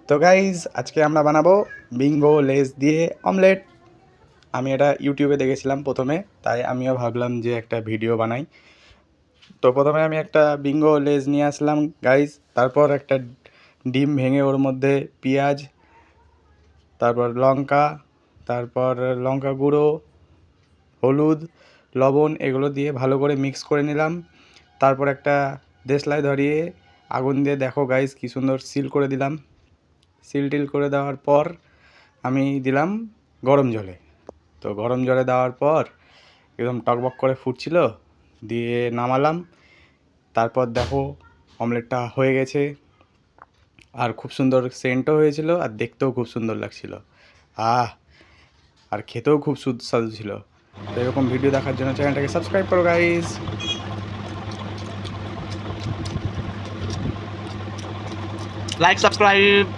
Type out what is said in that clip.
তো গাইজ আজকে আমরা বানাবো বিঙ্গো লেস দিয়ে অমলেট। আমি এটা ইউটিউবে দেখেছিলাম প্রথমে, তাই আমিও ভাবলাম যে একটা ভিডিও বানাই। তো প্রথমে আমি একটা বিঙ্গো লেস নিয়ে আসলাম গাইজ, তারপর একটা ডিম ভেঙে ওর মধ্যে পেঁয়াজ, তারপর লঙ্কা, তারপর লঙ্কা গুঁড়ো, হলুদ, লবণ এগুলো দিয়ে ভালো করে মিক্স করে নিলাম। তারপর একটা দেশলাই ধরিয়ে আগুন দিয়ে দেখো গাইজ কী সুন্দর সিল করে দিলাম। সিল টিল করে দেওয়ার পর আমি দিলাম গরম জলে। তো গরম জলে দেওয়ার পর একদম টকবক করে ফুটছিল, দিয়ে নামালাম। তারপর দেখো অমলেটটা হয়ে গেছে, আর খুব সুন্দর সেন্টও হয়েছিল, আর দেখতেও খুব সুন্দর লাগছিল। আর খেতেও খুব সুস্বাদু ছিল। তো এরকম ভিডিও দেখার জন্য চ্যানেলটাকে সাবস্ক্রাইব করো গাইস। Like, subscribe.